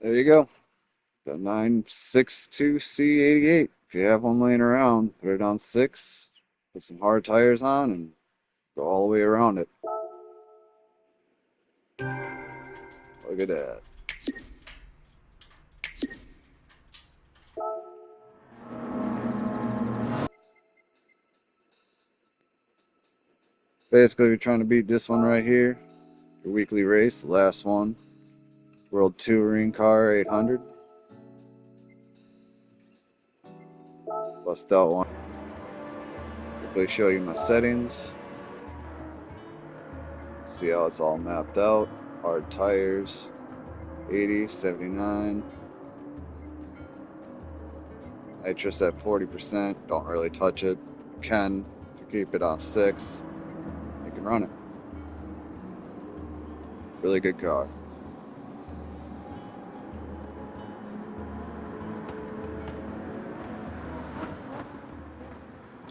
There you go. The 962C88. If you have one laying around, put it on six, put some hard tires on, and go all the way around it. Look at that. Basically, you're trying to beat this one right here. Your weekly race, the last one. World Touring Car 800. Bust out one. Quickly show you my settings. See how it's all mapped out. Hard tires, 80, 79. Nitrous at 40%. Don't really touch it. You can, if you keep it on 6, you can run it. Really good car.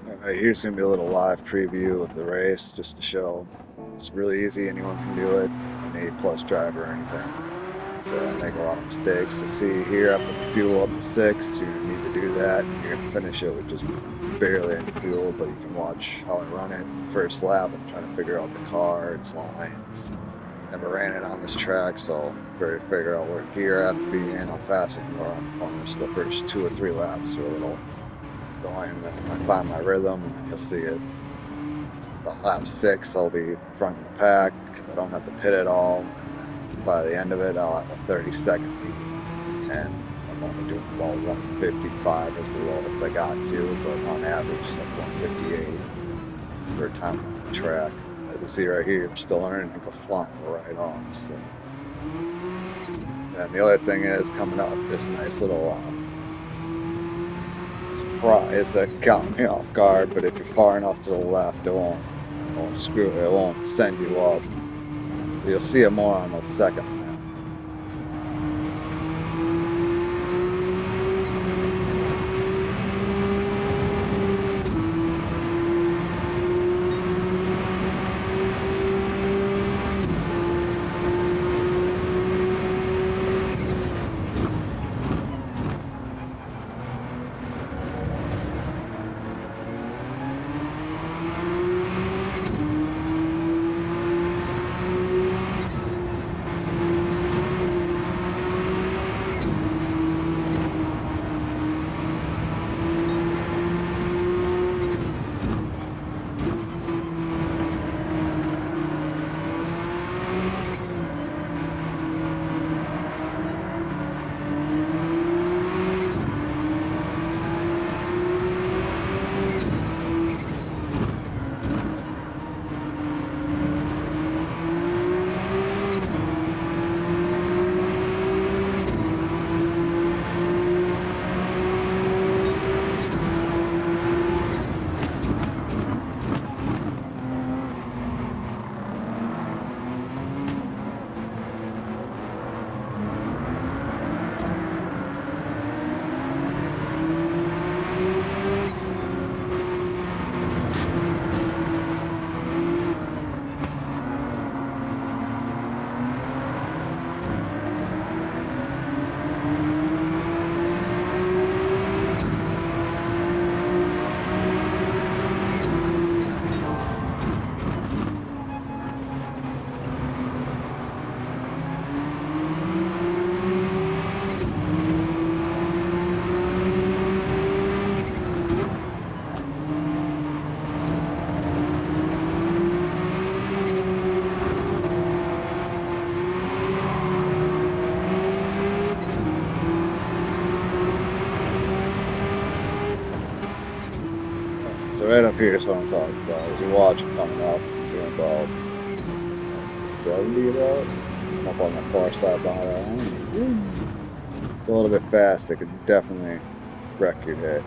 Alright, here's going to be a little live preview of the race just to show it's really easy, anyone can do it. Not an A+ driver or anything. So I make a lot of mistakes. To see here, I put the fuel up to 6. You're going to need to do that. You're going to finish it with just barely any fuel, but you can watch how I run it. The first lap, I'm trying to figure out the car, its lines. Never ran it on this track, so better figure out where gear I have to be in, how fast I can go around the corners. So the first 2 or 3 laps are a little going, and then when I find my rhythm, and then you'll see it. About lap 6, I'll be front of the pack because I don't have to pit at all, and then by the end of it, I'll have a 30-second lead, and I'm only doing about 155 is the lowest I got to, but on average it's like 158 for time on the track. As you see right here, I'm still earning and go flying right off. So, and the other thing is coming up, there's a nice little surprise that caught me off guard. But if you're far enough to the left, it won't screw it. It won't send you up. You'll see it more on the second lap. So right up here is what I'm talking about. As you watch it coming up, I'm doing about 70 about. I'm up on the far side behind that line. A little bit fast, it could definitely wreck your day.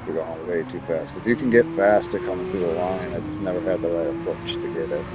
You're going way too fast. Because you can get faster coming through the line. I just never had the right approach to get it.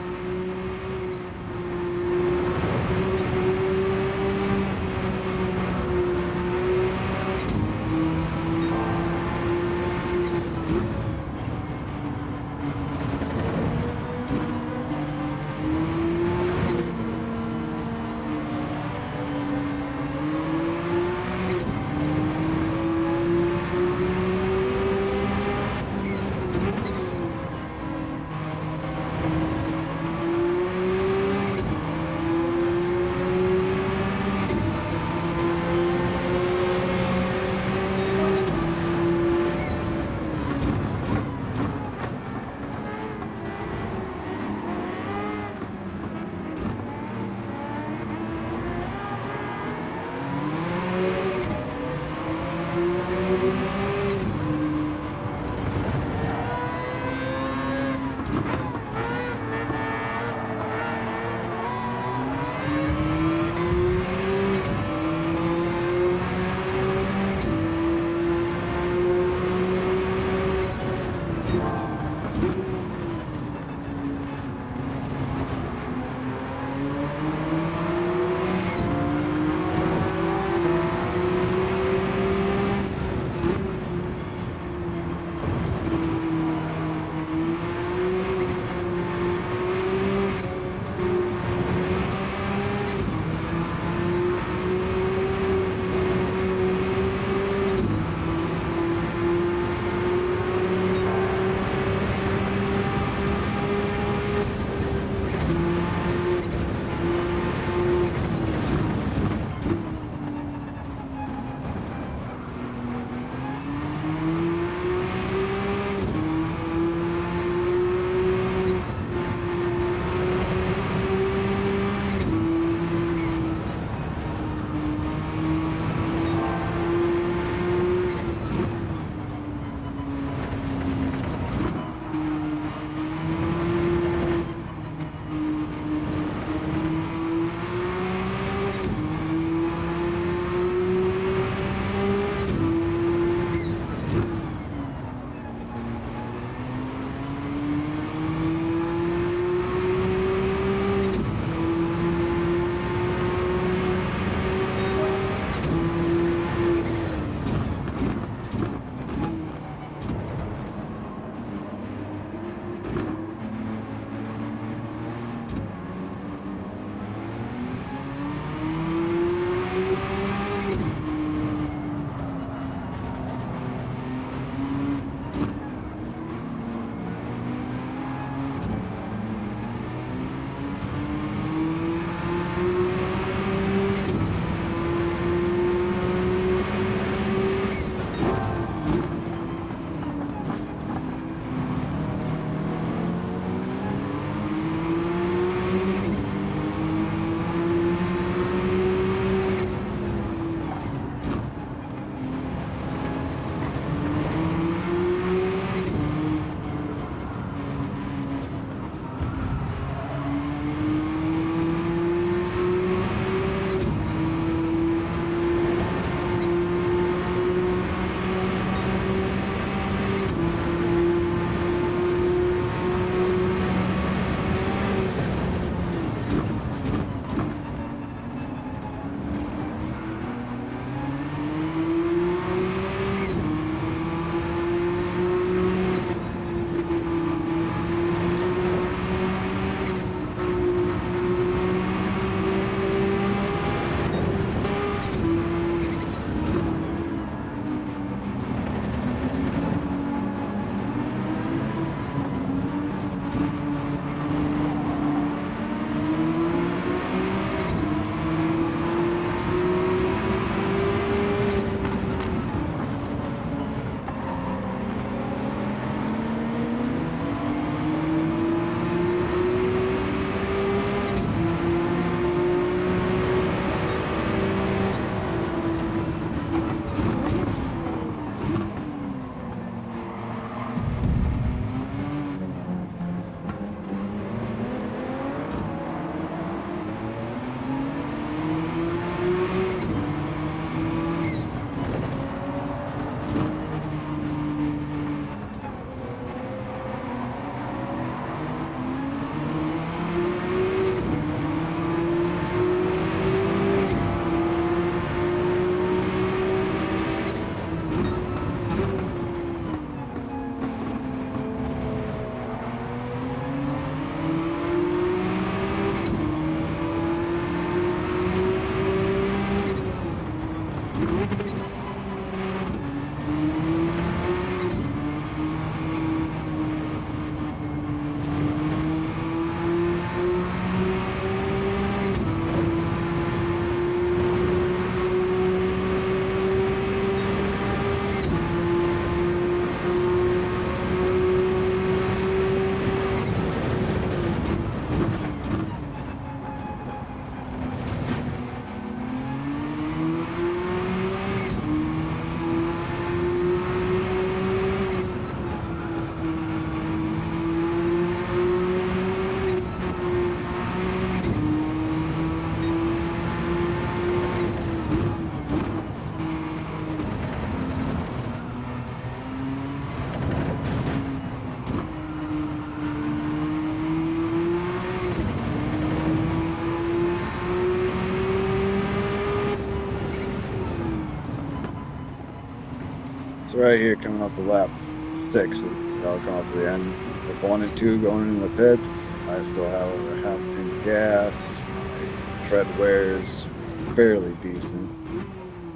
So right here, coming up to lap 6, coming up to the end of 1 and 2, going into the pits. I still have over half a tank of gas. My tread wears fairly decent,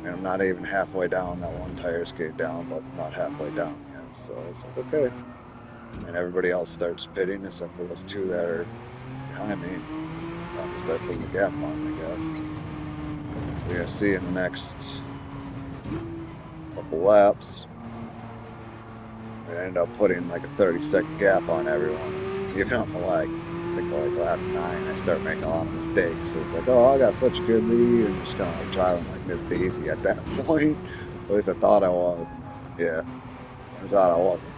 and I'm not even halfway down. That one tire skate down, but I'm not halfway down yet. So it's like, okay. And everybody else starts pitting except for those two that are behind me. Time to start putting the gap on, I guess. We're gonna see in the next couple laps. I ended up putting like a 30-second gap on everyone. Even on the I think like lap 9, I start making a lot of mistakes. So it's like, oh, I got such a good lead, and just kind of like driving like Miss Daisy at that point. At least I thought I was. And yeah, turns out I wasn't.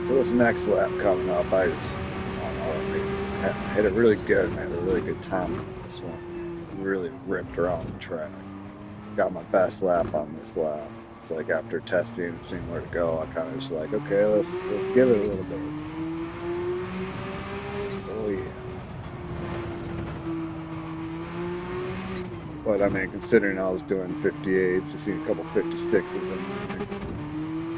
So this next lap coming up, I don't know, I hit it really good, and I had a really good time on this one. Really ripped around the track. Got my best lap on this lap. It's like after testing and seeing where to go, I kind of just like, okay, let's give it a little bit. Oh yeah. But I mean, considering I was doing 58s, I seen a couple 56s in there.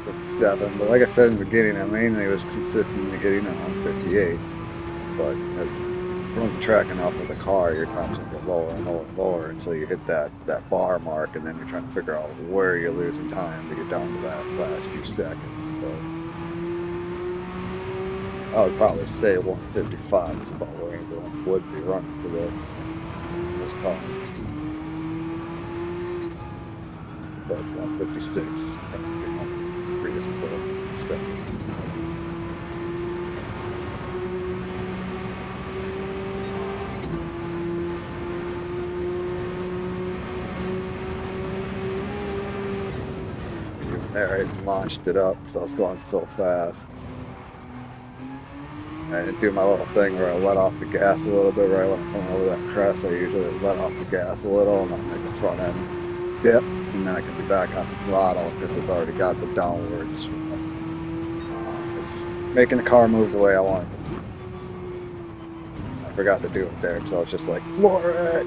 57, but like I said in the beginning, I mainly was consistently hitting around 58. But as running the track enough with a car, your time's gonna get lower and lower and lower until you hit that bar mark, and then you're trying to figure out where you're losing time to get down to that last few seconds. But I would probably say 155 is about where everyone would be running for this car. But 156 probably be more reasonable. 7. There, I launched it up because I was going so fast. I didn't do my little thing where I let off the gas a little bit right when I'm coming over that crest. I usually let off the gas a little and I'll make the front end dip, and then I can be back on the throttle because it's already got the downwards from the it's making the car move the way I want it to move. So I forgot to do it there because I was just like, floor it.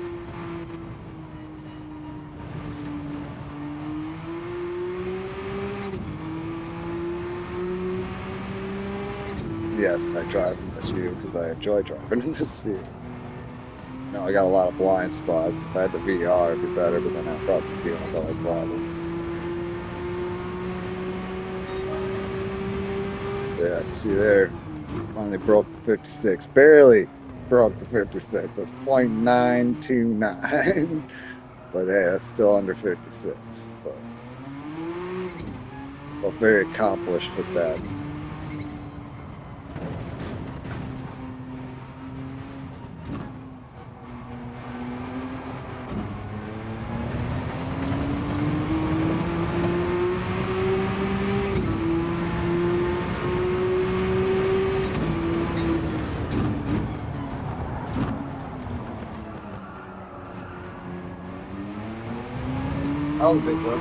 Yes, I drive in this view because I enjoy driving in this view. No, I got a lot of blind spots. If I had the VR, it'd be better, but then I'd probably be dealing with other problems. Yeah, see there, finally broke the 56. Barely broke the 56. That's 0.929. But hey, that's still under 56. But felt very accomplished with that. That was a big one.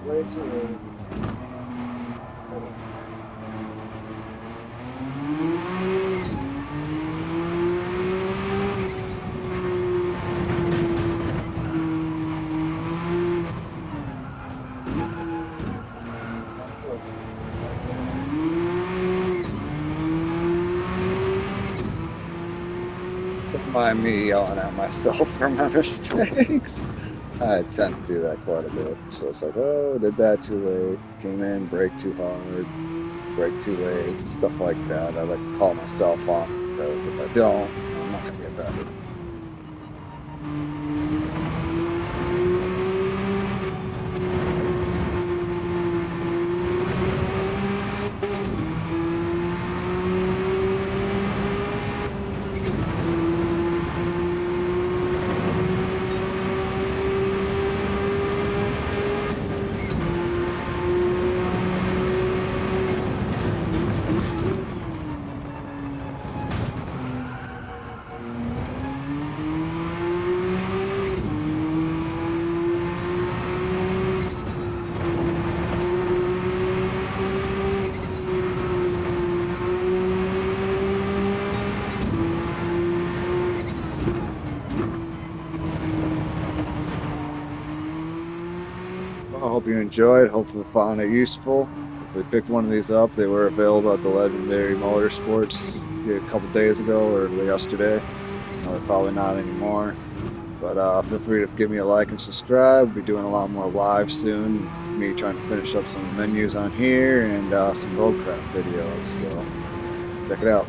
Way too early. Don't mind me yelling at myself for my mistakes. I tend to do that quite a bit. So it's like, oh, did that too late. Came in, brake too hard, brake too late, stuff like that. I like to call myself on it because if I don't, I'm not going to get better. Well, I hope you enjoyed. Hopefully found it useful. If we picked one of these up, they were available at the Legendary Motorsports a couple days ago or yesterday. No, they're probably not anymore. But feel free to give me a like and subscribe. We'll be doing a lot more live soon. Me trying to finish up some menus on here and some roadcraft videos. So check it out.